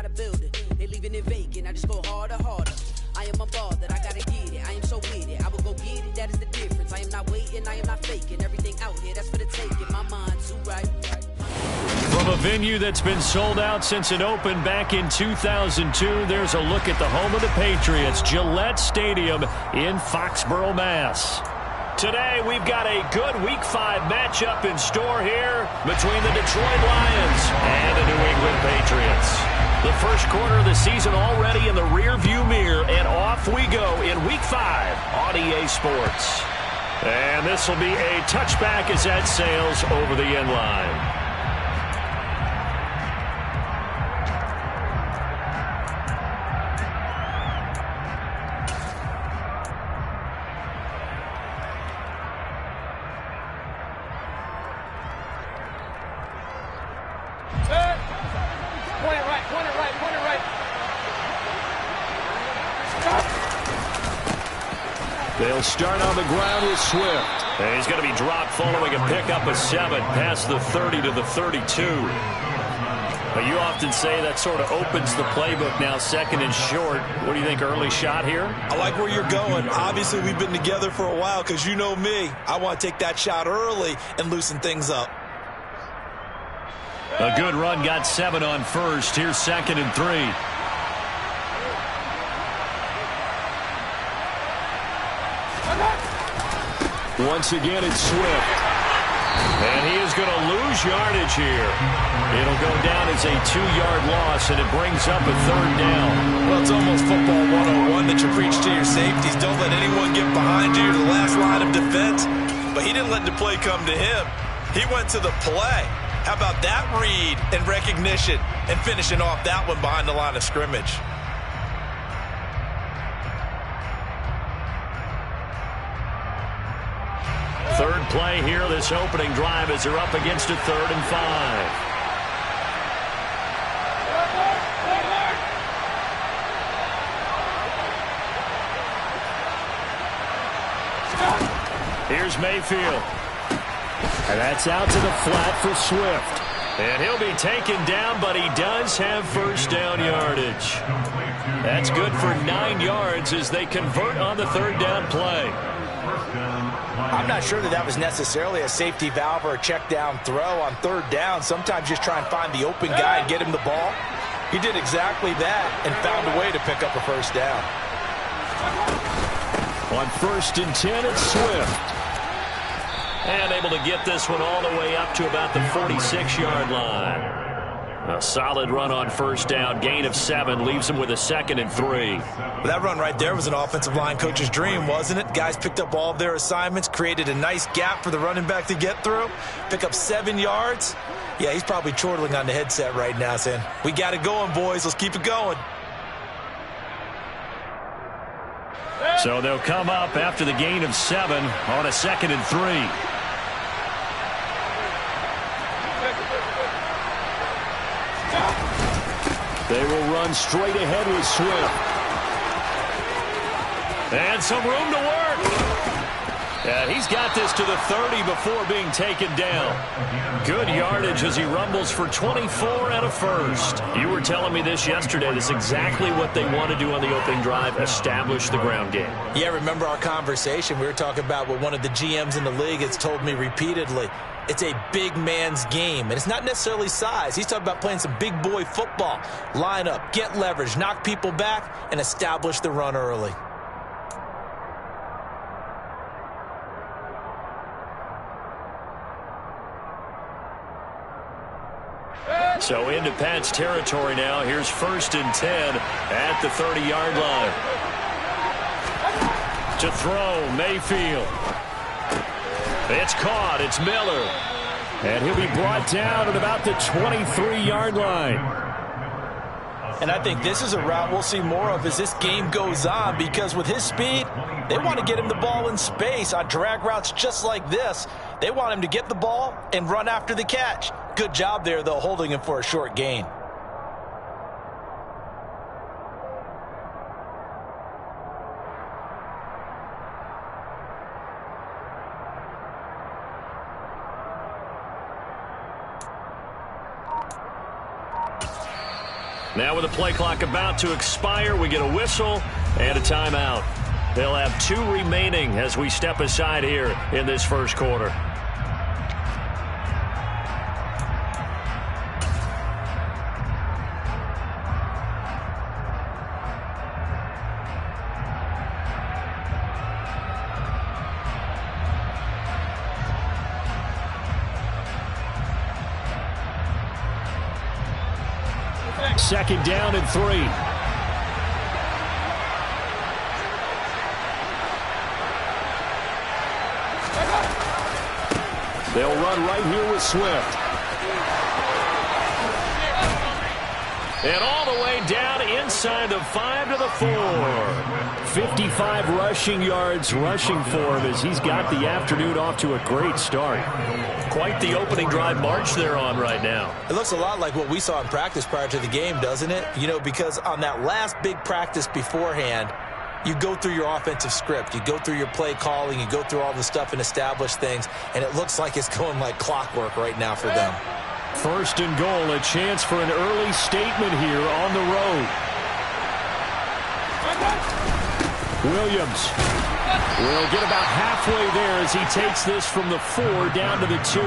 by the building. They leaving it vacant, I just go harder, harder. I am a ball that I gotta get it. I am so with it, I will go get it, that is the difference. I am not waiting, I am not faking. Everything out here, that's for the taking. My mind's too right. From a venue that's been sold out since it opened back in 2002, there's a look at the home of the Patriots, Gillette Stadium in Foxborough, Mass. Today, we've got a good Week 5 matchup in store here between the Detroit Lions and the New England Patriots. The first quarter of the season already in the rearview mirror, and off we go in Week 5 on EA Sports. And this will be a touchback as that sails over the end line. They'll start on the ground with Swift. And he's going to be dropped following a pickup of 7 past the 30 to the 32. But you often say that sort of opens the playbook now, second and short. What do you think, early shot here? I like where you're going. Obviously, we've been together for a while because you know me. I want to take that shot early and loosen things up. A good run, got 7 on first. Here's second and 3. Once again, it's Swift. And he is going to lose yardage here. It'll go down as a 2-yard loss, and it brings up a third down. Well, it's almost football 101 that you preach to your safeties. Don't let anyone get behind you to the last line of defense. But he didn't let the play come to him. He went to the play. How about that read and recognition and finishing off that one behind the line of scrimmage? Third play here, this opening drive, as they're up against a 3rd and 5. Here's Mayfield. And that's out to the flat for Swift. And he'll be taken down, but he does have first down yardage. That's good for 9 yards as they convert on the 3rd down play. I'm not sure that was necessarily a safety valve or a check down throw on 3rd down. Sometimes just try and find the open guy and get him the ball. He did exactly that and found a way to pick up a first down. On 1st and 10, it's Swift. And able to get this one all the way up to about the 46-yard line. A solid run on 1st down. Gain of 7 leaves him with a 2nd and 3. Well, that run right there was an offensive line coach's dream, wasn't it? Guys picked up all of their assignments, created a nice gap for the running back to get through, pick up 7 yards. Yeah, he's probably chortling on the headset right now saying, we got it going, boys. Let's keep it going. So they'll come up after the gain of 7 on a 2nd and 3. They will run straight ahead with Swift. And some room to work. Yeah, he's got this to the 30 before being taken down. Good yardage as he rumbles for 24 and a first. You were telling me this yesterday. This is exactly what they want to do on the opening drive, establish the ground game. Yeah, remember our conversation? We were talking about what one of the GMs in the league has told me repeatedly. It's a big man's game, and it's not necessarily size. He's talking about playing some big boy football. Line up, get leverage, knock people back, and establish the run early. So into Pat's territory now. Here's 1st and 10 at the 30-yard line. To throw, Mayfield. It's caught. It's Miller. And he'll be brought down at about the 23-yard line. And I think this is a route we'll see more of as this game goes on, because with his speed, they want to get him the ball in space on drag routes just like this. They want him to get the ball and run after the catch. Good job there, though, holding him for a short gain. Now with the play clock about to expire, we get a whistle and a timeout. They'll have 2 remaining as we step aside here in this first quarter. Second down and 3. They'll run right here with Swift. And all the way down inside the 5 to the 4. 55 rushing yards rushing for him as he's got the afternoon off to a great start. Quite the opening drive march they're on right now. It looks a lot like what we saw in practice prior to the game, doesn't it? You know, because on that last big practice beforehand, you go through your offensive script. You go through your play calling. You go through all the stuff and establish things. And it looks like it's going like clockwork right now for them. First and goal, a chance for an early statement here on the road. Williams will get about halfway there as he takes this from the 4 down to the 2.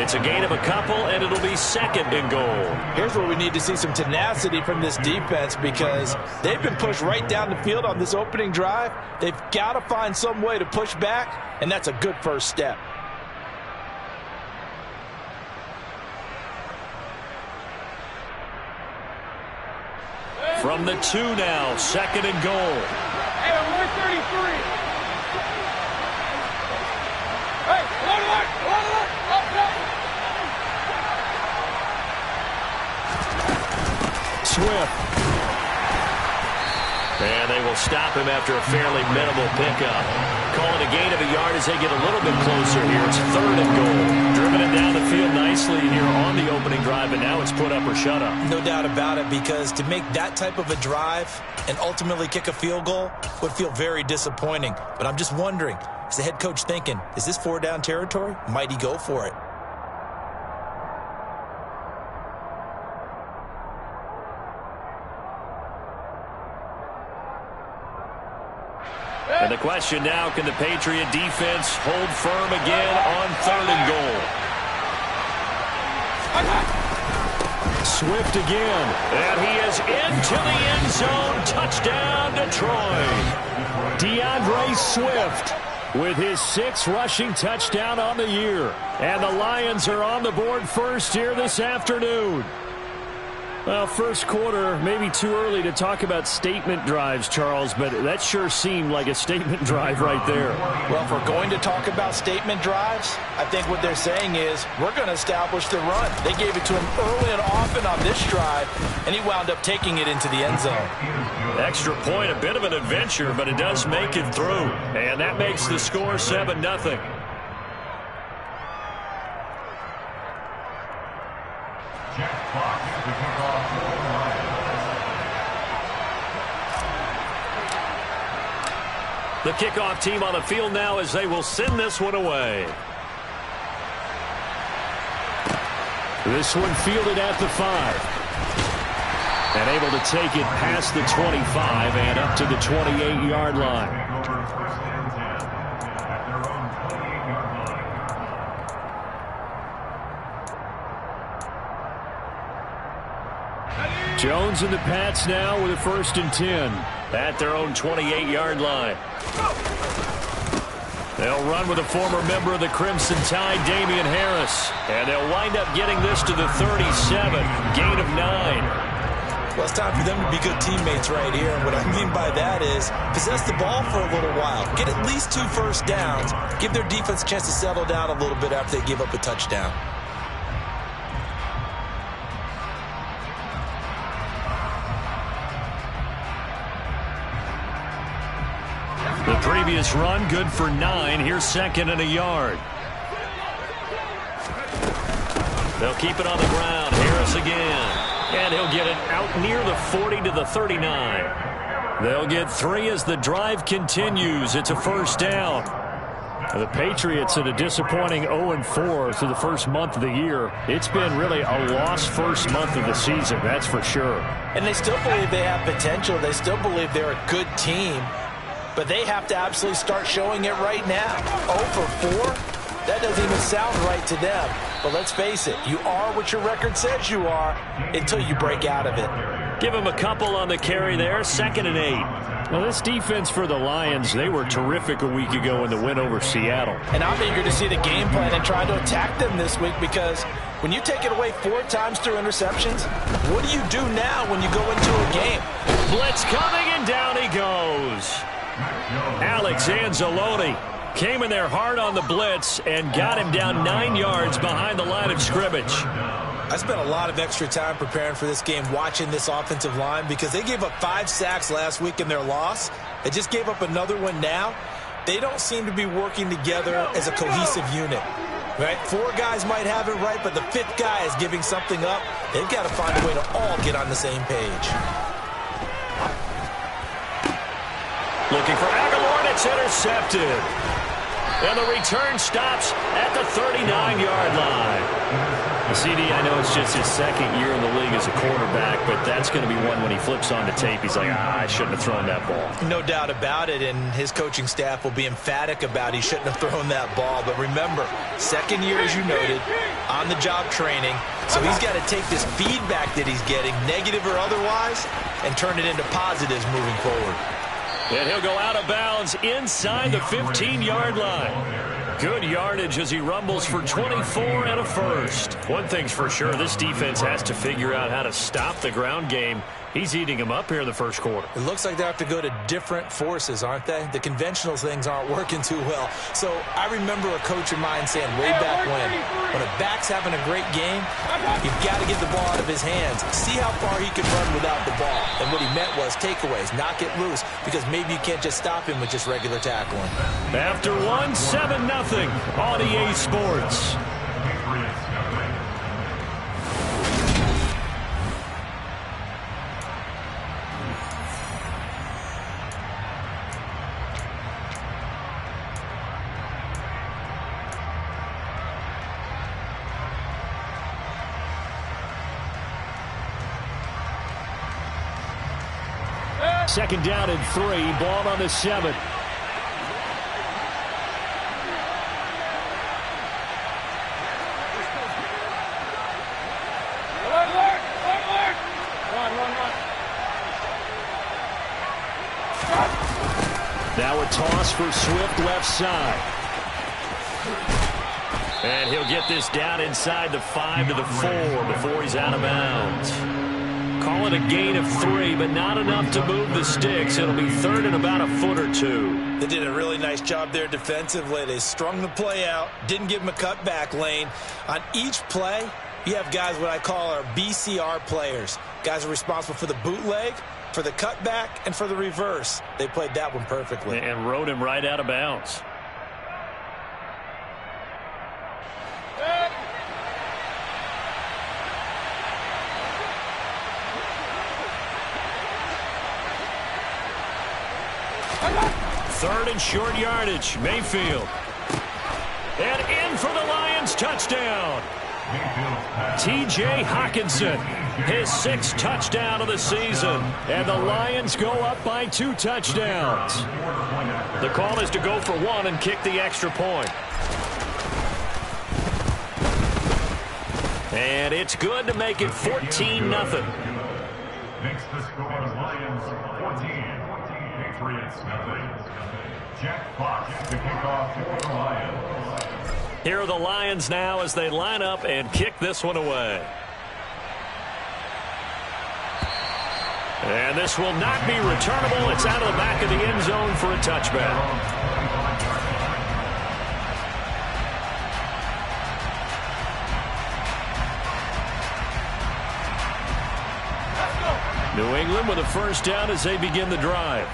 It's a gain of a couple, and it'll be second and goal. Here's where we need to see some tenacity from this defense because they've been pushed right down the field on this opening drive. They've got to find some way to push back, and that's a good first step. From the 2 now, second and goal. Hey, 133. Hey, Swift. And they will stop him after a fairly minimal pickup. Calling a gain of a yard as they get a little bit closer here. It's third and goal. Driven it down the field nicely here on the opening drive, and now it's put up or shut up. No doubt about it, because to make that type of a drive and ultimately kick a field goal would feel very disappointing. But I'm just wondering, is the head coach thinking, is this 4-down territory? Might he go for it? And the question now, can the Patriot defense hold firm again on third and goal? Swift again. And he is into the end zone. Touchdown, Detroit. DeAndre Swift with his 6th rushing touchdown on the year. And the Lions are on the board first here this afternoon. Well, first quarter, maybe too early to talk about statement drives, Charles, but that sure seemed like a statement drive right there. Well, if we're going to talk about statement drives, I think what they're saying is we're going to establish the run. They gave it to him early and often on this drive, and he wound up taking it into the end zone. Extra point, a bit of an adventure, but it does make it through. And that makes the score 7-0. The kickoff team on the field now as they will send this one away. This one fielded at the 5. And able to take it past the 25 and up to the 28-yard line. Jones and the Pats now with a 1st and 10 at their own 28-yard line. They'll run with a former member of the Crimson Tide, Damian Harris. And they'll wind up getting this to the 37, gain of 9. Well, it's time for them to be good teammates right here. And what I mean by that is possess the ball for a little while. Get at least 2 first downs. Give their defense a chance to settle down a little bit after they give up a touchdown. The previous run good for 9. Here's 2nd and a yard. They'll keep it on the ground. Harris again. And he'll get it out near the 40 to the 39. They'll get 3 as the drive continues. It's a 1st down. The Patriots at a disappointing 0-4 through the first month of the year. It's been really a lost first month of the season, that's for sure. And they still believe they have potential. They still believe they're a good team. But they have to absolutely start showing it right now. 0-4? That doesn't even sound right to them. But let's face it, you are what your record says you are until you break out of it. Give him a couple on the carry there, 2nd and 8. Well, this defense for the Lions, they were terrific a week ago in the win over Seattle. And I'm eager to see the game plan and try to attack them this week, because when you take it away 4 times through interceptions, what do you do now when you go into a game? Blitz coming, and down he goes. Alex Anzalone came in there hard on the blitz and got him down 9 yards behind the line of scrimmage. I spent a lot of extra time preparing for this game, watching this offensive line, because they gave up 5 sacks last week in their loss. They just gave up another one now. They don't seem to be working together as a cohesive unit. Right? 4 guys might have it right, but the 5th guy is giving something up. They've got to find a way to all get on the same page. Looking for Aguilar, and it's intercepted. And the return stops at the 39-yard line. CD, I know it's just his 2nd year in the league as a quarterback, but that's going to be one when he flips on the tape, he's like, I shouldn't have thrown that ball. No doubt about it, and his coaching staff will be emphatic about he shouldn't have thrown that ball. But remember, 2nd year, as you noted, on-the-job training, so he's got to take this feedback that he's getting, negative or otherwise, and turn it into positives moving forward. And he'll go out of bounds inside the 15-yard line. Good yardage as he rumbles for 24 and a first. One thing's for sure, this defense has to figure out how to stop the ground game. He's eating him up here in the first quarter. It looks like they have to go to different forces, aren't they? The conventional things aren't working too well. So I remember a coach of mine saying way back when a back's having a great game, you've got to get the ball out of his hands. See how far he can run without the ball. And what he meant was takeaways, knock it loose, because maybe you can't just stop him with just regular tackling. After 7-0 on EA Sports. Second down and 3, ball on the 7. Now a toss for Swift left side. And he'll get this down inside the 5 to the 4 before he's out of bounds. Call it a gain of 3, but not enough to move the sticks. It'll be 3rd and about a foot or 2. They did a really nice job there defensively. They strung the play out, didn't give him a cutback lane. On each play, you have guys what I call our BCR players. Guys are responsible for the bootleg, for the cutback, and for the reverse. They played that one perfectly. And rode him right out of bounds. Third and short yardage, Mayfield. And in for the Lions, touchdown. T.J. Hockenson, his 6th touchdown of the season. And the Lions go up by 2 touchdowns. The call is to go for 1 and kick the extra point. And it's good to make it 14-0. Makes the score Lions 14, Patriots nothing. Jack Fox to kick off for the Lions. Here are the Lions now as they line up and kick this one away. And this will not be returnable. It's out of the back of the end zone for a touchback. New England with a first down as they begin the drive.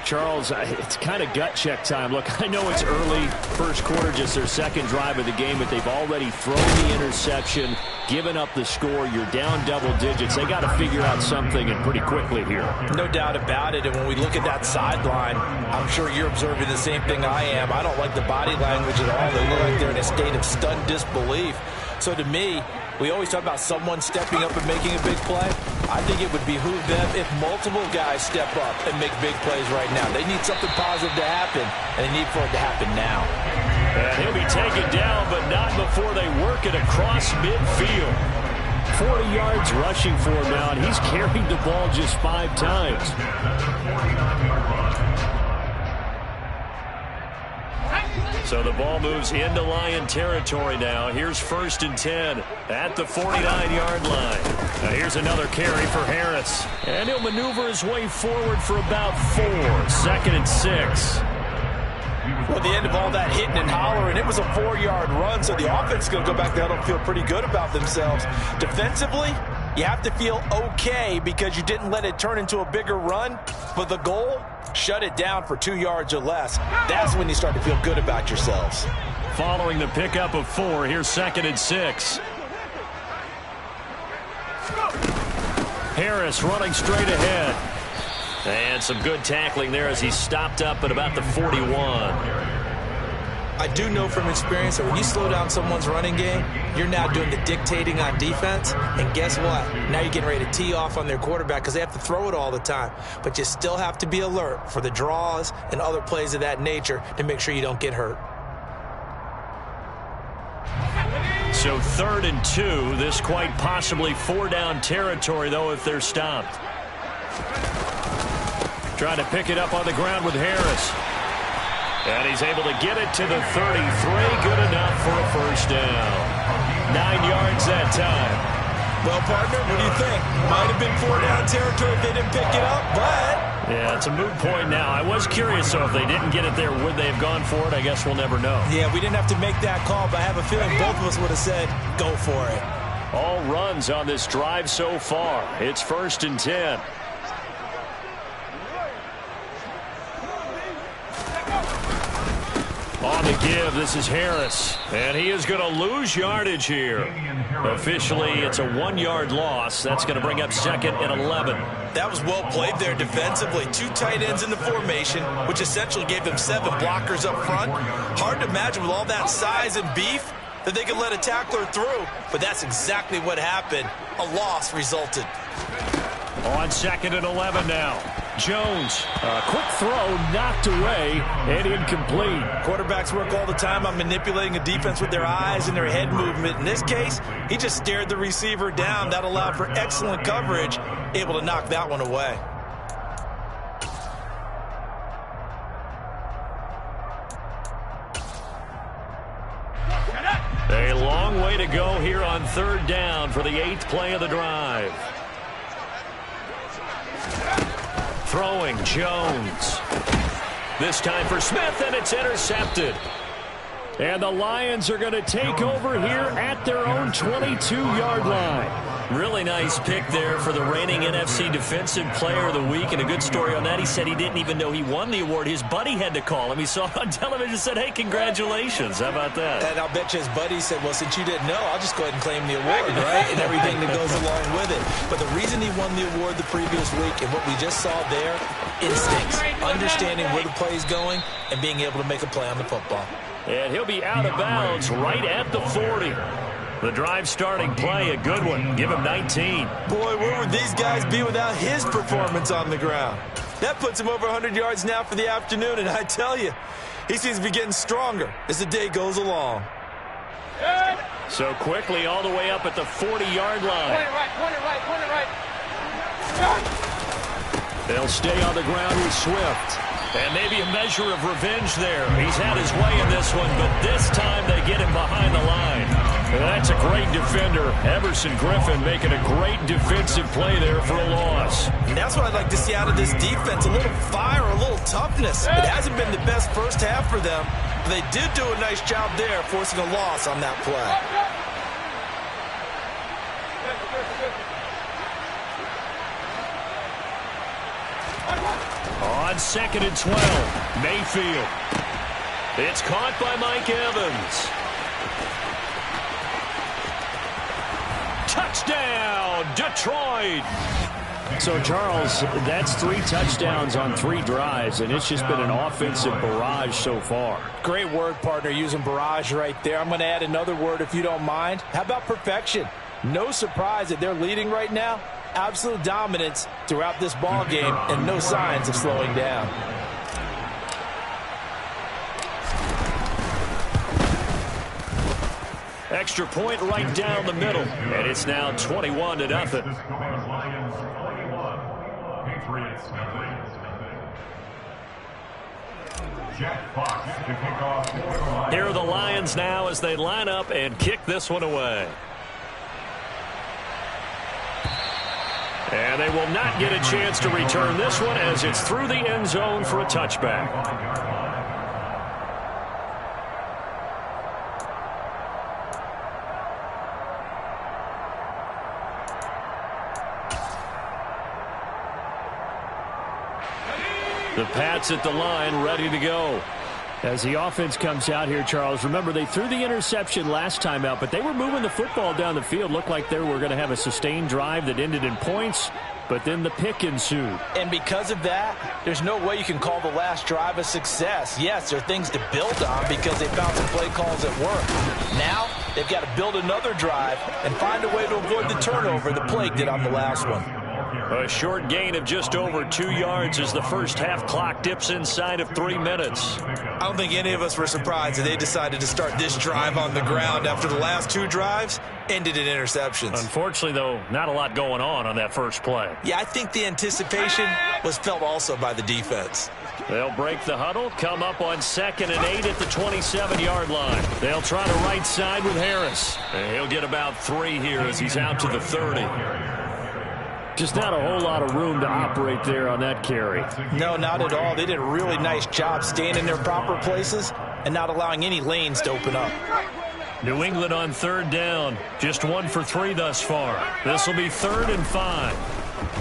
Charles, it's kind of gut check time. Look, I know it's early, first quarter, just their second drive of the game, but they've already thrown the interception, given up the score. You're down double digits. They got to figure out something, and pretty quickly here. No doubt about it, and when we look at that sideline, I'm sure you're observing the same thing I am. I don't like the body language at all. They look like they're in a state of stunned disbelief. So to me, we always talk about someone stepping up and making a big play. I think it would behoove them if multiple guys step up and make big plays right now. They need something positive to happen, and they need for it to happen now. And he'll be taken down, but not before they work it across midfield. 40 yards rushing for him now, and he's carried the ball just 5 times. So the ball moves into Lion territory now. Here's 1st and 10 at the 49-yard line. Now here's another carry for Harris. And he'll maneuver his way forward for about 4. 2nd and 6. Well, at the end of all that hitting and hollering, it was a 4-yard run, so the offense is going to go back there and feel pretty good about themselves. Defensively, you have to feel okay because you didn't let it turn into a bigger run, but the goal, shut it down for 2 yards or less. That's when you start to feel good about yourselves. Following the pickup of 4, here's 2nd and 6. Harris running straight ahead. And some good tackling there as he stopped up at about the 41. I do know from experience that when you slow down someone's running game, you're now doing the dictating on defense. And guess what? Now you're getting ready to tee off on their quarterback because they have to throw it all the time. But you still have to be alert for the draws and other plays of that nature to make sure you don't get hurt. So 3rd and 2. This quite possibly 4-down territory, though, if they're stopped. Trying to pick it up on the ground with Harris. And he's able to get it to the 33. Good enough for a 1st down. 9 yards that time. Well, partner, what do you think? Might have been 4-down territory if they didn't pick it up, but... Yeah, it's a moot point now. I was curious, so if they didn't get it there, would they have gone for it? I guess we'll never know. Yeah, we didn't have to make that call, but I have a feeling both of us would have said, go for it. All runs on this drive so far. It's 1st and 10. On the give, this is Harris. And he is going to lose yardage here. Officially, it's a 1-yard loss. That's going to bring up 2nd and 11. That was well played there defensively. 2 tight ends in the formation, which essentially gave them 7 blockers up front. Hard to imagine with all that size and beef that they could let a tackler through. But that's exactly what happened. A loss resulted. On 2nd and 11 now. Jones, a quick throw, knocked away, and incomplete. Quarterbacks work all the time on manipulating a defense with their eyes and their head movement. In this case, he just stared the receiver down. That allowed for excellent coverage, able to knock that one away. A long way to go here on 3rd down for the 8th play of the drive. Throwing Jones. This time for Smith, and it's intercepted. And the Lions are going to take over here at their own 22-yard line. Really nice pick there for the reigning NFC Defensive Player of the Week. And a good story on that. He said he didn't even know he won the award. His buddy had to call him. He saw it on television and said, hey, congratulations. How about that? And I'll bet you his buddy said, well, since you didn't know, I'll just go ahead and claim the award, right? And everything that goes along with it. But the reason he won the award the previous week and what we just saw there, instincts, understanding where the play is going and being able to make a play on the football. And he'll be out of bounds right at the 40. The drive starting play, a good one. Give him 19. Boy, where would these guys be without his performance on the ground? That puts him over 100 yards now for the afternoon, and I tell you, he seems to be getting stronger as the day goes along. So quickly all the way up at the 40-yard line. Point it right. They'll stay on the ground with Swift. And maybe a measure of revenge there. He's had his way in this one, but this time they get him behind the line. And that's a great defender. Everson Griffin making a great defensive play there for a loss. And that's what I'd like to see out of this defense. A little fire, a little toughness. It hasn't been the best first half for them, but they did do a nice job there forcing a loss on that play. On 2nd and 12, Mayfield. It's caught by Mike Evans. Touchdown, Detroit. So, Charles, that's 3 touchdowns on 3 drives, and it's just been an offensive barrage so far. Great word, partner, using barrage right there. I'm going to add another word if you don't mind. How about perfection? No surprise that they're leading right now. Absolute dominance throughout this ball game and no signs of slowing down. Extra point right down the middle, and it's now 21-0. Lions 21, Patriots nothing. Jack Fox to kick off for the Lions. Here are the Lions now as they line up and kick this one away. And they will not get a chance to return this one as it's through the end zone for a touchback. The Pats at the line, ready to go. As the offense comes out here, Charles, remember they threw the interception last time out, but they were moving the football down the field. Looked like they were going to have a sustained drive that ended in points, but then the pick ensued. And because of that, there's no way you can call the last drive a success. Yes, there are things to build on because they found some play calls that work. Now, they've got to build another drive and find a way to avoid the turnover the Plague did on the last one. A short gain of just over 2 yards as the first half clock dips inside of 3 minutes. I don't think any of us were surprised that they decided to start this drive on the ground after the last 2 drives ended in interceptions. Unfortunately, though, not a lot going on that first play. Yeah, I think the anticipation was felt also by the defense. They'll break the huddle, come up on 2nd and 8 at the 27-yard line. They'll try to right side with Harris. And he'll get about 3 here as he's out to the 30. Just not a whole lot of room to operate there on that carry. No, not at all. They did a really nice job staying in their proper places and not allowing any lanes to open up. New England on 3rd down. Just 1 for 3 thus far. This will be 3rd and 5.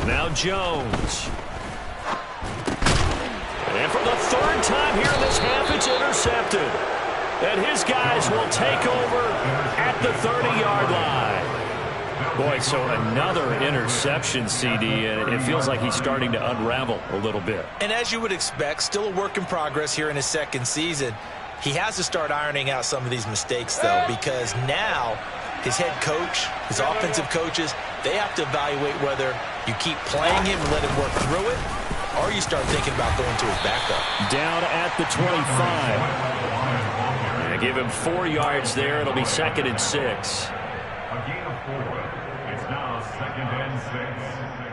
Now Jones. And for the 3rd time here in this half, it's intercepted. And his guys will take over at the 30-yard line. Boy, so another interception, CD, and it feels like he's starting to unravel a little bit. And as you would expect, still a work in progress here in his 2nd season. He has to start ironing out some of these mistakes, though, because now his head coach, his offensive coaches, they have to evaluate whether you keep playing him and let him work through it, or you start thinking about going to his backup. Down at the 25. And give him 4 yards there. It'll be 2nd and 6. A gain of 4. It's now 2nd and 6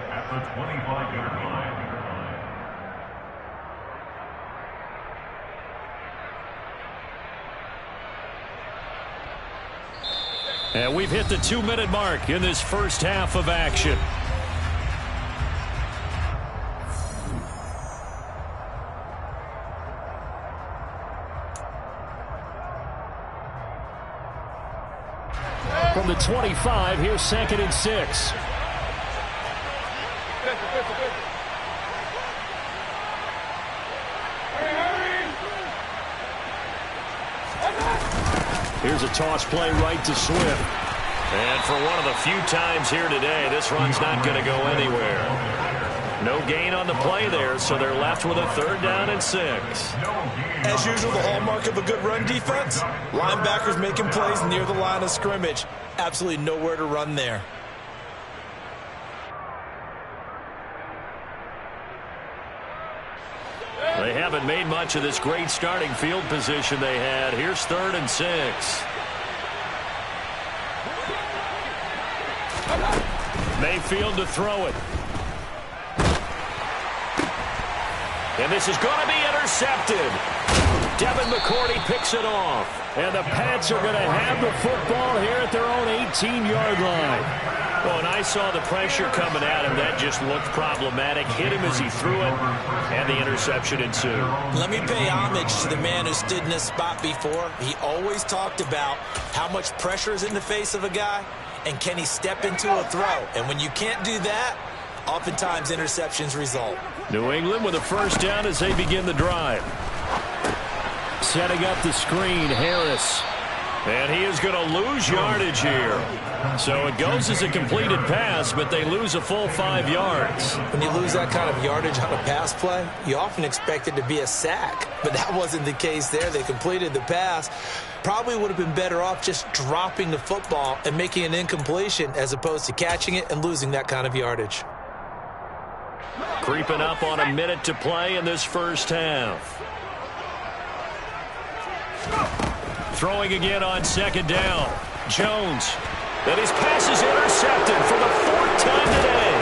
at the 25-yard line. And we've hit the 2-minute mark in this first half of action. From the 25, here's 2nd and 6. Here's a toss play right to Swift. And for one of the few times here today, this run's not going to go anywhere. No gain on the play there, so they're left with a 3rd down and 6. As usual, the hallmark of a good run defense, linebackers making plays near the line of scrimmage. Absolutely nowhere to run there. They haven't made much of this great starting field position they had. Here's 3rd and 6. Mayfield to throw it. And this is going to be intercepted. Devin McCourty picks it off. And the Pats are going to have the football here at their own 18-yard line. Well, when I saw the pressure coming at him, that just looked problematic. Hit him as he threw it, and the interception ensued. Let me pay homage to the man who stood in this spot before. He always talked about how much pressure is in the face of a guy, and can he step into a throw. And when you can't do that, Oftentimes, interceptions result. New England with a first down as they begin the drive. Setting up the screen, Harris. And he is going to lose yardage here. So it goes as a completed pass, but they lose a full 5 yards. When you lose that kind of yardage on a pass play, you often expect it to be a sack. But that wasn't the case there. They completed the pass. Probably would have been better off just dropping the football and making an incompletion as opposed to catching it and losing that kind of yardage. Creeping up on a minute to play in this first half. Throwing again on second down. Jones. And his pass is intercepted for the 4th time today.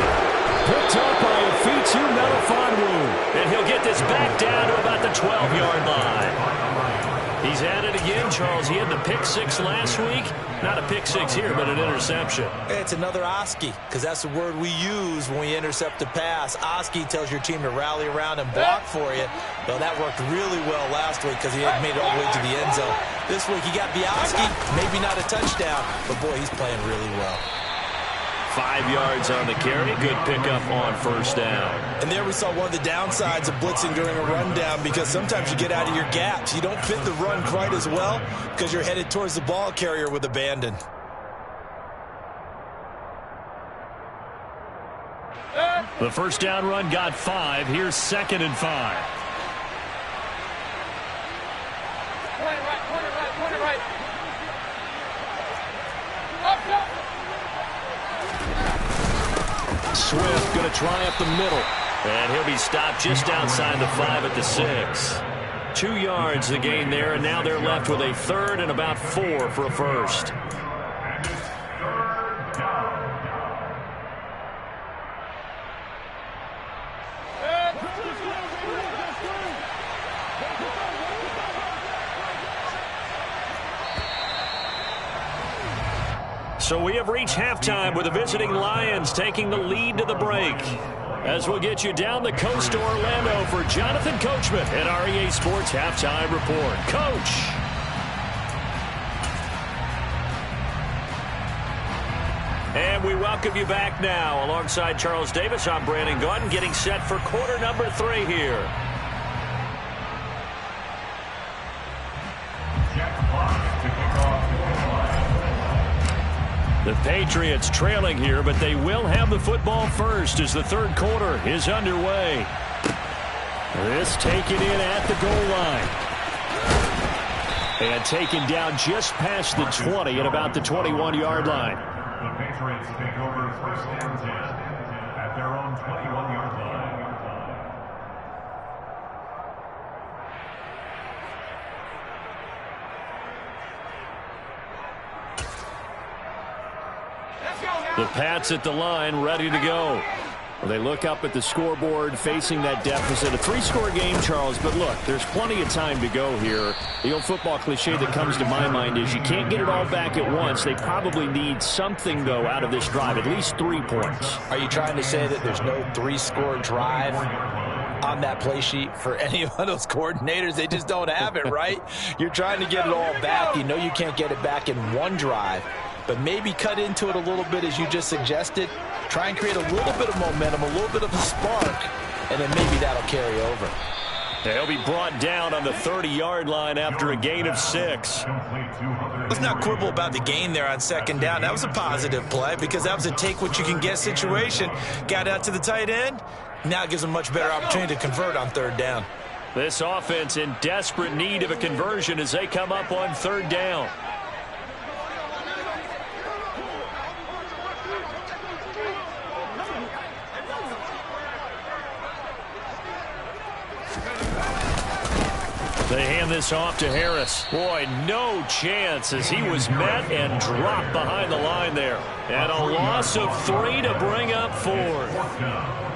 Picked up by a Fitu Melifonwu. And he'll get this back down to about the 12-yard line. He's at it again, Charles. He had the pick 6 last week. Not a pick 6 here, but an interception. It's another Oski, because that's the word we use when we intercept a pass. Oski tells your team to rally around and block for you. Well, that worked really well last week because he had made it all the way to the end zone. This week he got Oski, maybe not a touchdown, but boy, he's playing really well. 5 yards on the carry. Good pickup on first down. And there we saw one of the downsides of blitzing during a rundown, because sometimes you get out of your gaps. You don't fit the run quite as well because you're headed towards the ball carrier with abandon. The first down run got 5. Here's 2nd and 5. Corner right. Up. Swift going to try up the middle. And he'll be stopped just outside the 5 at the 6. 2 yards the gain there, and now they're left with a 3rd and about 4 for a first. So we have reached halftime with the visiting Lions taking the lead to the break. As we'll get you down the coast to Orlando for Jonathan Coachman at our EA Sports Halftime Report. Coach. And we welcome you back now. Alongside Charles Davis, I'm Brandon Gaudin, getting set for quarter number 3 here. The Patriots trailing here, but they will have the football first as the 3rd quarter is underway. This taken in at the goal line. And taken down just past the 20 at about the 21-yard line. The Patriots take over 1st and 10 at their own 21-yard line. The Pats at the line, ready to go. Well, they look up at the scoreboard, facing that deficit. A 3-score game, Charles, but look, there's plenty of time to go here. The old football cliche that comes to my mind is you can't get it all back at once. They probably need something, though, out of this drive, at least 3 points. Are you trying to say that there's no 3-score drive on that play sheet for any of those coordinators? They just don't have it, right? You're trying to get it all back. You know you can't get it back in one drive. But maybe cut into it a little bit, as you just suggested. Try and create a little bit of momentum, a little bit of a spark, and then maybe that'll carry over. They'll be brought down on the 30-yard line after a gain of 6. Let's not quibble about the gain there on 2nd down. That was a positive play because that was a take-what-you-can-get situation. Got out to the tight end. Now it gives them a much better opportunity to convert on 3rd down. This offense in desperate need of a conversion as they come up on 3rd down. They hand this off to Harris. Boy, no chance as he was met and dropped behind the line there. And a loss of 3 to bring up 4th.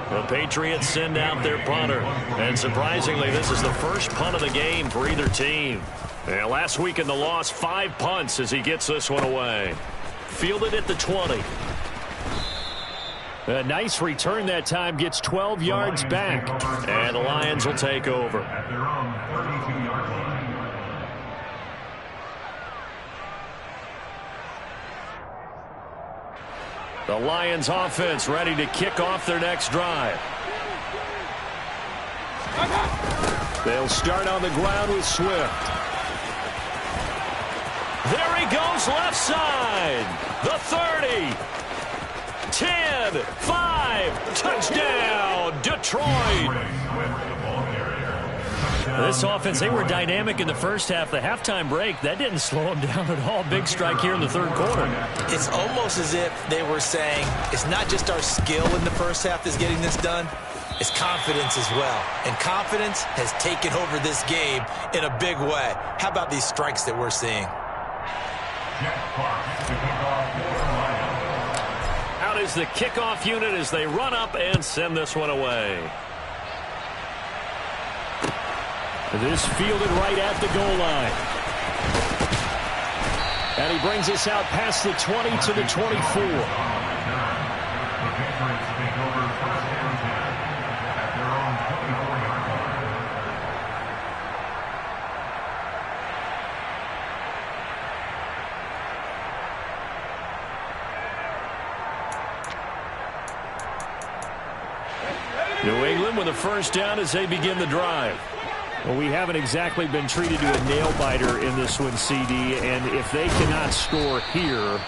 The Patriots send out their punter. And surprisingly, this is the first punt of the game for either team. And last week in the loss, 5 punts as he gets this one away. Fielded at the 20. A nice return that time, gets 12 yards back. And the Lions will take over. At their own 32-yard line. The Lions offense ready to kick off their next drive. They'll start on the ground with Swift. There he goes left side. The 30. 10, 5, touchdown, Detroit. This offense, they were dynamic in the first half. The halftime break, that didn't slow them down at all. Big strike here in the third quarter. It's almost as if they were saying, it's not just our skill in the first half that's getting this done, it's confidence as well. And confidence has taken over this game in a big way. How about these strikes that we're seeing? Out is the kickoff unit as they run up and send this one away. This fielded right at the goal line. And he brings us out past the 20 to the 24. New England with a first down as they begin the drive. Well, we haven't exactly been treated to a nail-biter in this one, CD, and if they cannot score here,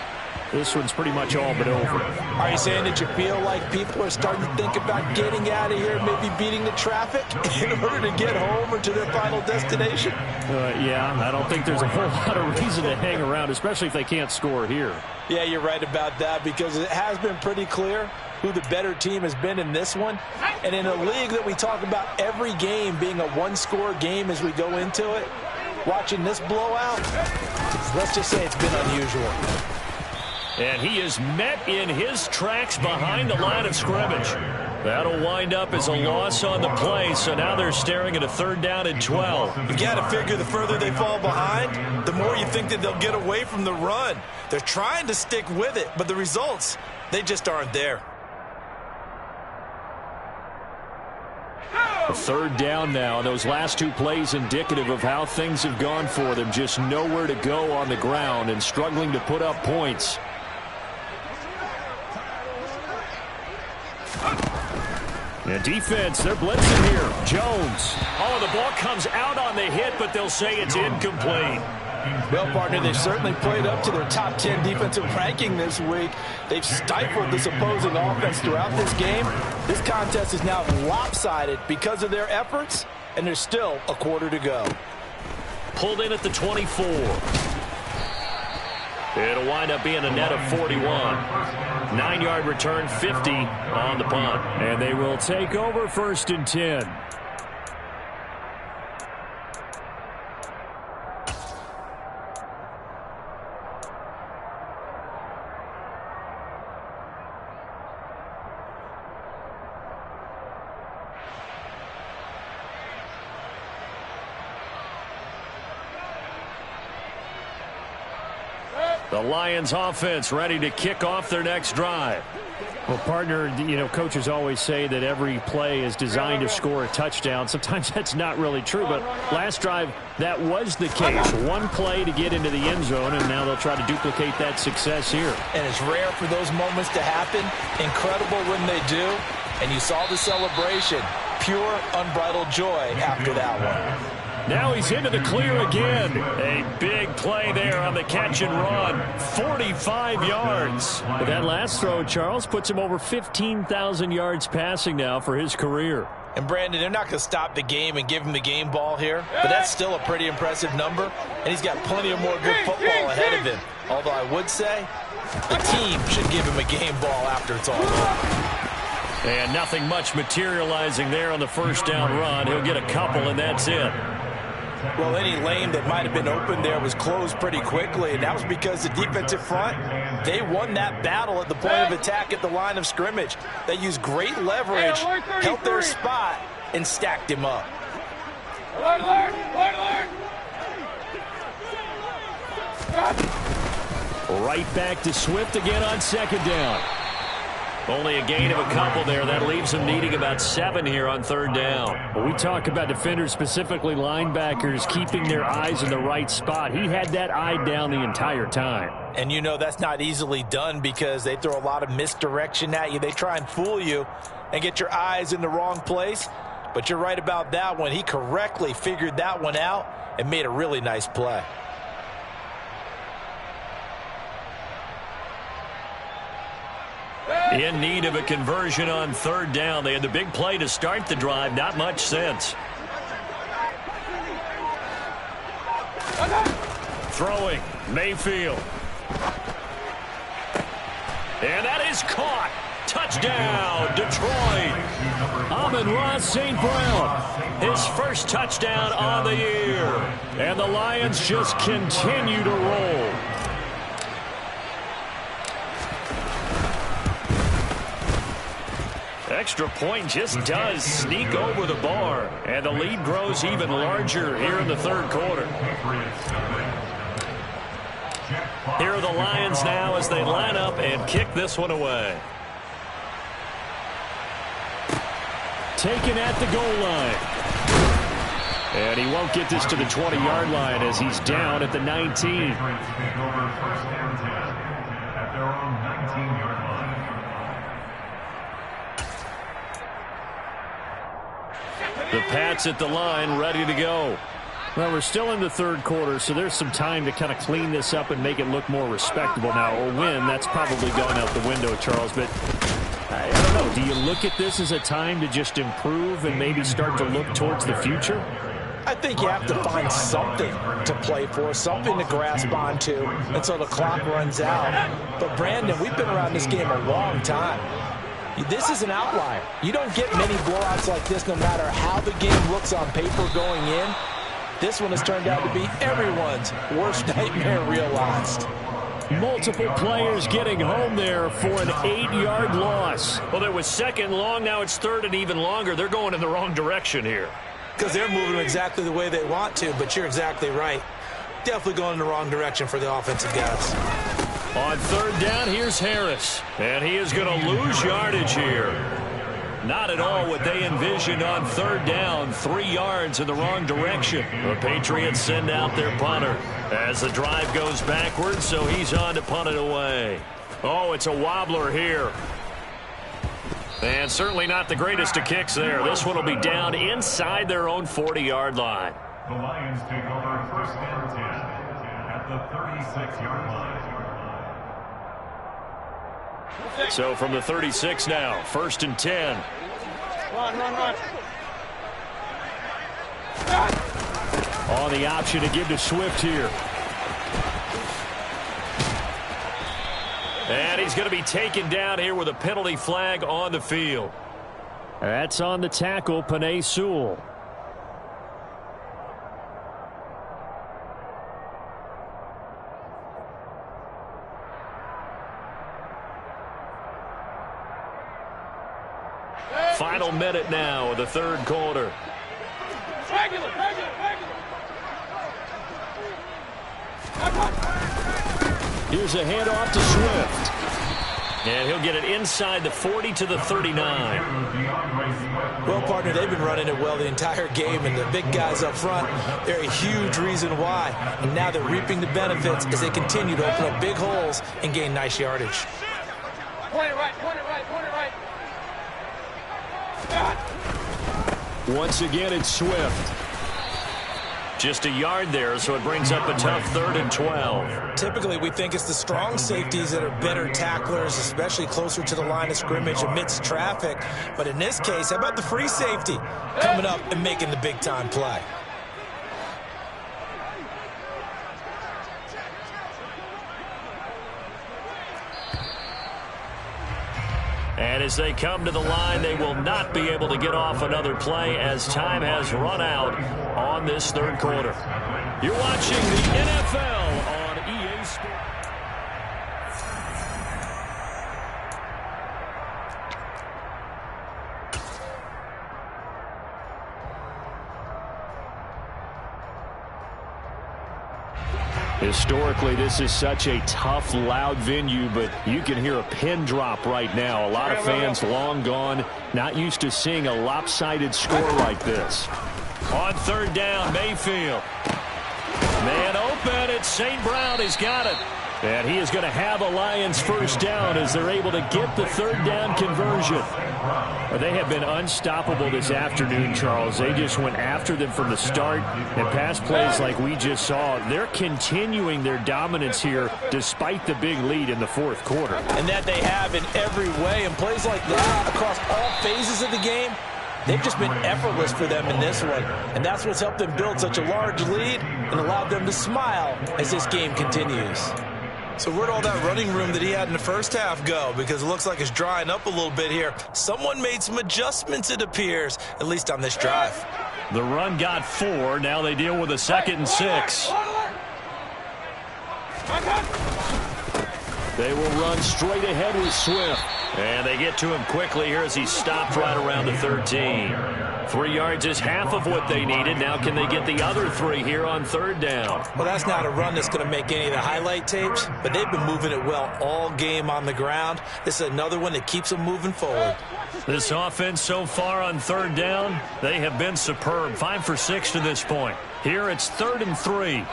this one's pretty much all but over. Are you saying that you feel like people are starting to think about getting out of here, maybe beating the traffic in order to get home or to their final destination? Yeah, I don't think there's a whole lot of reason to hang around, especially if they can't score here. Yeah, you're right about that, because it has been pretty clear who the better team has been in this one. And in a league that we talk about every game being a one-score game as we go into it, watching this blowout, let's just say it's been unusual. And he is met in his tracks behind the line of scrimmage. That'll wind up as a loss on the play, so now they're staring at a 3rd down and 12. You got to figure the further they fall behind, the more you think that they'll get away from the run. They're trying to stick with it, but the results, they just aren't there. A 3rd down now. Those last 2 plays indicative of how things have gone for them. Just nowhere to go on the ground and struggling to put up points. The defense, they're blitzing here. Jones. Oh, the ball comes out on the hit, but they'll say it's incomplete. Well, partner, they've certainly played up to their top 10 defensive ranking this week. They've stifled this opposing offense throughout this game. This contest is now lopsided because of their efforts, and there's still a quarter to go. Pulled in at the 24. It'll wind up being a net of 41. 9-yard return, 50 on the punt. And they will take over 1st and 10. The Lions offense ready to kick off their next drive. Well, partner, you know, coaches always say that every play is designed to score a touchdown. Sometimes that's not really true, but last drive, that was the case. One play to get into the end zone, and now they'll try to duplicate that success here. And it's rare for those moments to happen. Incredible when they do. And you saw the celebration. Pure, unbridled joy after that one. Now he's into the clear again. A big play there on the catch and run. 45 yards. But that last throw, Charles, puts him over 15,000 yards passing now for his career. And, Brandon, they're not going to stop the game and give him the game ball here, but that's still a pretty impressive number, and he's got plenty of more good football ahead of him. Although I would say the team should give him a game ball after it's all over. And nothing much materializing there on the 1st down run. He'll get a couple, and that's it. Well, any lane that might have been open there was closed pretty quickly, and that was because the defensive front, they won that battle at the point of attack at the line of scrimmage. They used great leverage, held their spot, and stacked him up. Right back to Swift again on 2nd down. Only a gain of a couple there. That leaves them needing about 7 here on 3rd down. Well, we talk about defenders, specifically linebackers, keeping their eyes in the right spot. He had that eye down the entire time. And you know that's not easily done because they throw a lot of misdirection at you. They try and fool you and get your eyes in the wrong place. But you're right about that one. He correctly figured that one out and made a really nice play. In need of a conversion on third down. They had the big play to start the drive. Not much sense. Throwing, Mayfield. And that is caught. Touchdown, Detroit. Amon-Ra St. Brown, his first touchdown on the year. And the Lions just continue to roll. Extra point just does sneak over the bar. And the lead grows even larger here in the third quarter. Here are the Lions now as they line up and kick this one away. Taken at the goal line. And he won't get this to the 20-yard line as he's down at the 19. The Pats at the line, ready to go. Well, we're still in the third quarter, so there's some time to kind of clean this up and make it look more respectable now. Or win, that's probably gone out the window, Charles. But I don't know. Do you look at this as a time to just improve and maybe start to look towards the future? I think you have to find something to play for, something to grasp onto until the clock runs out. But, Brandon, we've been around this game a long time. This is an outlier. You don't get many blowouts like this no matter how the game looks on paper going in. This one has turned out to be everyone's worst nightmare realized. Multiple players getting home there for an 8-yard loss. Well, it was second long. Now it's third and even longer. They're going in the wrong direction here. Because they're moving exactly the way they want to, but you're exactly right. Definitely going in the wrong direction for the offensive guys. On third down, here's Harris. And he is going to lose yardage here. Not at all what they envisioned on third down. 3 yards in the wrong direction. The Patriots send out their punter as the drive goes backwards, so he's on to punt it away. Oh, it's a wobbler here. And certainly not the greatest of kicks there. This one will be down inside their own 40-yard line. The Lions take over first and 10 at the 36-yard line. So from the 36 now, first and 10. Run. On the option to give to Swift here. And he's going to be taken down here with a penalty flag on the field. That's on the tackle, Penei Sewell. Final minute now of the third quarter. Regular. Here's a handoff to Swift. And he'll get it inside the 40 to the 39. Well, partner, they've been running it well the entire game, and the big guys up front, they're a huge reason why. And now they're reaping the benefits as they continue to open up big holes and gain nice yardage. Point it right. Once again, it's Swift. Just a yard there, so it brings up a tough 3rd and 12. Typically, we think it's the strong safeties that are better tacklers, especially closer to the line of scrimmage amidst traffic. But in this case, how about the free safety coming up and making the big-time play? And as they come to the line, they will not be able to get off another play as time has run out on this third quarter. You're watching the NFL on EA Sports. Historically, this is such a tough, loud venue, but you can hear a pin drop right now. A lot of fans long gone, not used to seeing a lopsided score like this. On third down, Mayfield. Man open, it's St. Brown. He's got it. And he is going to have a Lions first down as they're able to get the third down conversion. They have been unstoppable this afternoon, Charles. They just went after them from the start. And pass plays like we just saw, they're continuing their dominance here despite the big lead in the fourth quarter. And that they have in every way. And plays like that across all phases of the game, they've just been effortless for them in this one. And that's what's helped them build such a large lead and allowed them to smile as this game continues. So where'd all that running room that he had in the first half go? Because it looks like it's drying up a little bit here. Someone made some adjustments, it appears, at least on this drive. The run got 4. Now they deal with a 2nd and 6. They will run straight ahead with Swift. And they get to him quickly here as he stopped right around the 13. 3 yards is half of what they needed. Now can they get the other 3 here on third down? Well, that's not a run that's going to make any of the highlight tapes, but they've been moving it well all game on the ground. This is another one that keeps them moving forward. This offense so far on third down, they have been superb. 5 for 6 to this point. Here it's 3rd and 3.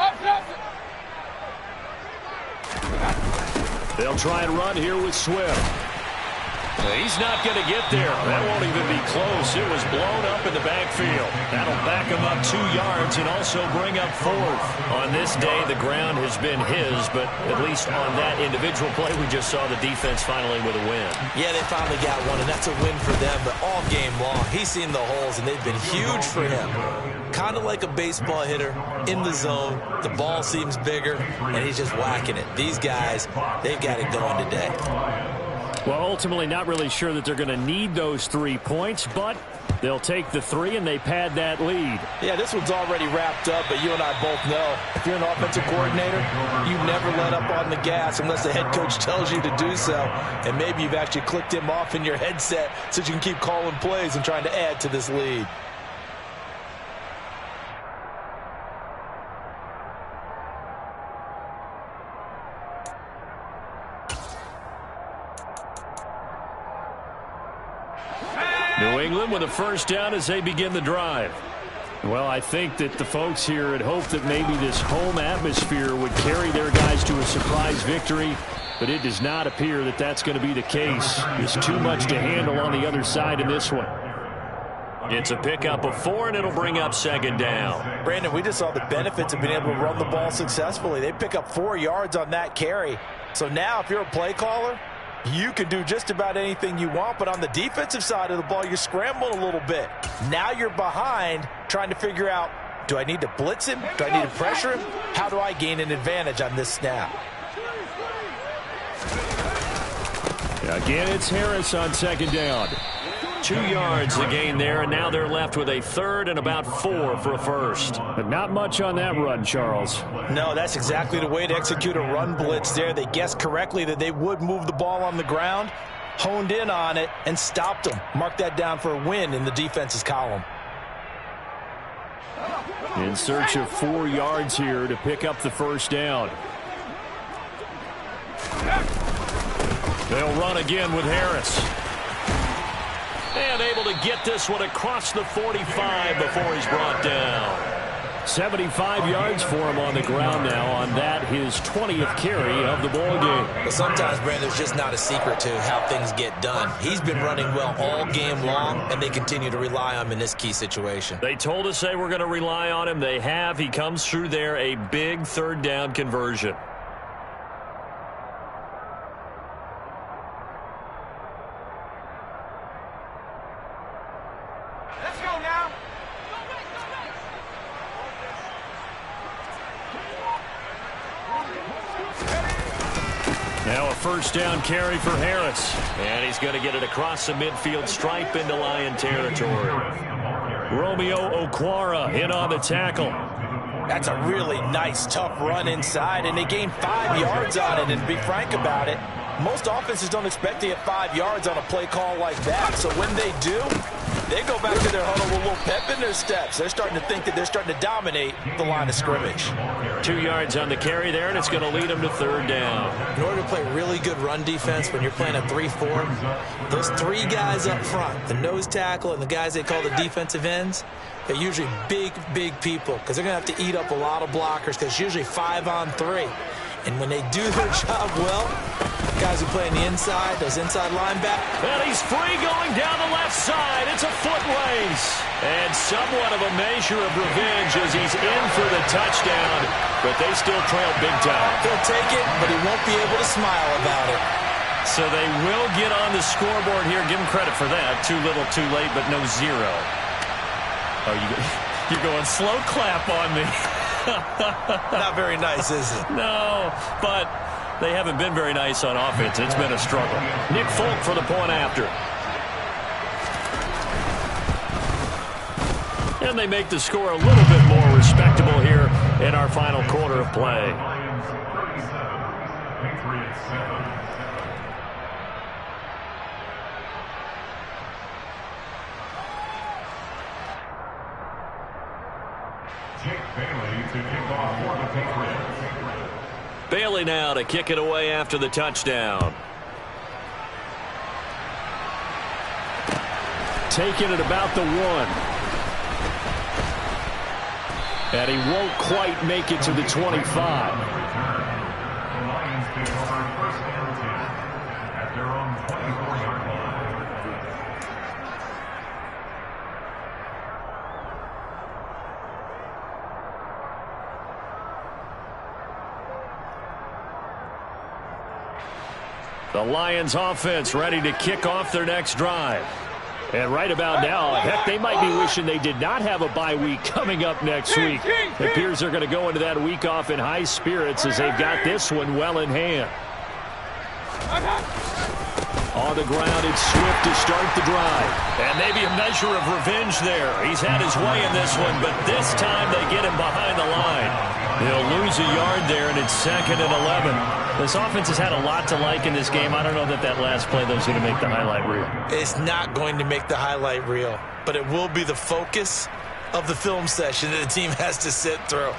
They'll try and run here with Swift. He's not going to get there. That won't even be close. It was blown up in the backfield. That'll back him up 2 yards and also bring up 4th. On this day, the ground has been his, but at least on that individual play, we just saw the defense finally with a win. Yeah, they finally got one, and that's a win for them, but all game long, he's seen the holes, and they've been huge for him. Kind of like a baseball hitter in the zone. The ball seems bigger, and he's just whacking it. These guys, they've got it going today. Well, ultimately not really sure that they're going to need those 3 points, but they'll take the 3 and they pad that lead. Yeah, this one's already wrapped up, but you and I both know if you're an offensive coordinator, you never let up on the gas unless the head coach tells you to do so. And maybe you've actually clicked him off in your headset so you can keep calling plays and trying to add to this lead. New England with a first down as they begin the drive. Well, I think that the folks here had hoped that maybe this home atmosphere would carry their guys to a surprise victory, but it does not appear that that's going to be the case. There's too much to handle on the other side in this one. It's a pickup of 4, and it'll bring up 2nd down. Brandon, we just saw the benefits of being able to run the ball successfully. They pick up 4 yards on that carry. So now if you're a play caller, you can do just about anything you want, but on the defensive side of the ball, you're scrambling a little bit. Now you're behind trying to figure out, do I need to blitz him? Do I need to pressure him? How do I gain an advantage on this snap? Again, it's Harris on 2nd down. 2 yards the gain there, and now they're left with a 3rd and about 4 for a first. But not much on that run, Charles. No, that's exactly the way to execute a run blitz there. They guessed correctly that they would move the ball on the ground, honed in on it, and stopped them. Mark that down for a win in the defense's column. In search of 4 yards here to pick up the first down. They'll run again with Harris. And able to get this one across the 45 before he's brought down. 75 yards for him on the ground now on that, his 20th carry of the ball game. But sometimes, Brandon, there's just not a secret to how things get done. He's been running well all game long, and they continue to rely on him in this key situation. They told us they were going to rely on him. They have. He comes through there, a big 3rd down conversion. Now a first down carry for Harris. And he's going to get it across the midfield stripe into Lion territory. Romeo Okwara in on the tackle. That's a really nice, tough run inside, and they gained 5 yards on it. And to be frank about it, most offenses don't expect to get 5 yards on a play call like that. So when they do, they go back to their huddle with a little pep in their steps. They're starting to think that they're starting to dominate the line of scrimmage. 2 yards on the carry there, and it's going to lead them to 3rd down. In order to play really good run defense when you're playing a 3-4, those 3 guys up front, the nose tackle and the guys they call the defensive ends, they're usually big, big people because they're going to have to eat up a lot of blockers because it's usually 5 on 3. And when they do their job well, guys who play on the inside, those inside linebackers. And he's free going down the left side. It's a foot race. And somewhat of a measure of revenge as he's in for the touchdown, but they still trail big time. He'll take it, but he won't be able to smile about it. So they will get on the scoreboard here. Give him credit for that. Too little, too late, but no zero. Oh, you're going slow clap on me. Not very nice, is it? No, but they haven't been very nice on offense. It's been a struggle. Nick Folk for the point after. And they make the score a little bit more respectable here in our final quarter of play. Lions 37, Patriots 7. Jake Bailey to kick off for the Patriots. Bailey now to kick it away after the touchdown. Taking it about the 1. And he won't quite make it to the 25. The Lions pick over first and 10 at their own 24-yard line. The Lions offense ready to kick off their next drive. And right about now, heck, they might be wishing they did not have a bye week coming up next week. It appears they're going to go into that week off in high spirits as they've got this one well in hand. On the ground, it's Swift to start the drive. And maybe a measure of revenge there. He's had his way in this one, but this time they get him behind the line. He'll lose a yard there, and it's 2nd and 11. This offense has had a lot to like in this game. I don't know that last play, though, is going to make the highlight reel. It's not going to make the highlight reel, but it will be the focus of the film session that the team has to sit through.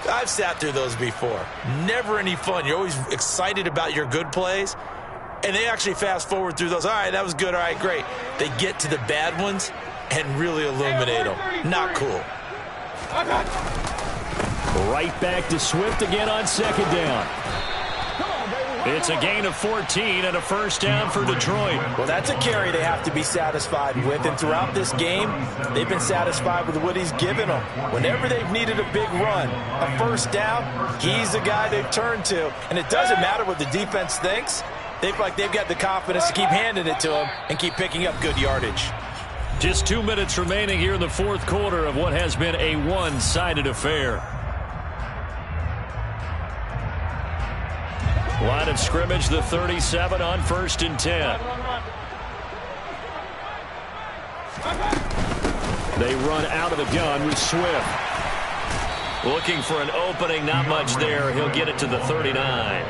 I've sat through those before. Never any fun. You're always excited about your good plays, and they actually fast forward through those. All right, that was good. All right, great. They get to the bad ones and really illuminate them. Not cool. Right back to Swift again on 2nd down. It's a gain of 14 and a first down for Detroit. Well, that's a carry they have to be satisfied with. And throughout this game, they've been satisfied with what he's given them. Whenever they've needed a big run, a first down, he's the guy they've turned to. And it doesn't matter what the defense thinks. They feel like they've got the confidence to keep handing it to him and keep picking up good yardage. Just 2 minutes remaining here in the fourth quarter of what has been a one-sided affair. Line of scrimmage, the 37 on 1st and 10. They run out of the gun with Swift. Looking for an opening, not much there. He'll get it to the 39.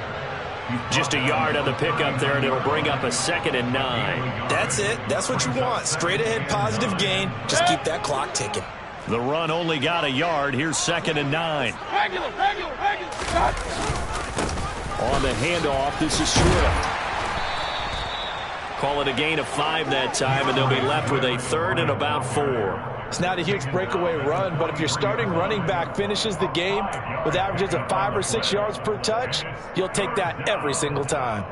Just a yard on the pickup there, and it'll bring up a 2nd and 9. That's it. That's what you want. Straight ahead positive gain. Just keep that clock ticking. The run only got a yard. Here's 2nd and 9. Regular. On the handoff, this is Swift. Call it a gain of 5 that time, and they'll be left with a 3rd and about 4. It's not a huge breakaway run, but if your starting running back finishes the game with averages of 5 or 6 yards per touch, you'll take that every single time.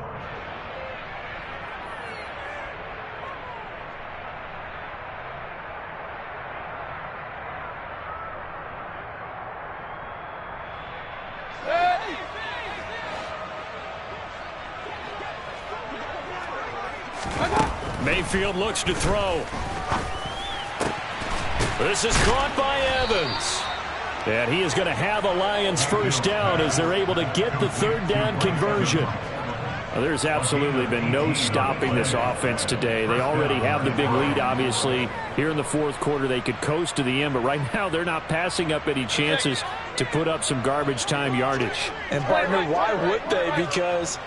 Mayfield looks to throw. This is caught by Evans. And he is going to have a Lions first down as they're able to get the 3rd down conversion. Well, there's absolutely been no stopping this offense today. They already have the big lead, obviously. Here in the fourth quarter, they could coast to the end, but right now they're not passing up any chances to put up some garbage time yardage. And, partner, why would they? Because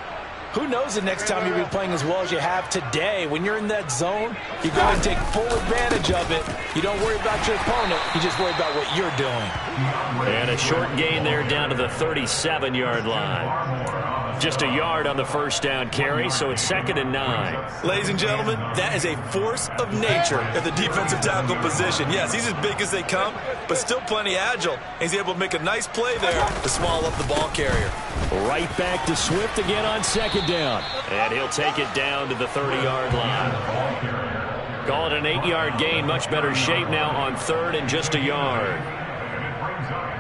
who knows the next time you'll be playing as well as you have today. When you're in that zone, you go and take full advantage of it. You don't worry about your opponent. You just worry about what you're doing. And a short gain there down to the 37-yard line. Just a yard on the first down carry, so it's 2nd and 9. Ladies and gentlemen, that is a force of nature at the defensive tackle position. Yes, he's as big as they come, but still plenty agile. He's able to make a nice play there to swallow up the ball carrier. Right back to Swift again on second down. And he'll take it down to the 30-yard line. Call it an 8-yard gain. Much better shape now on third and just a yard.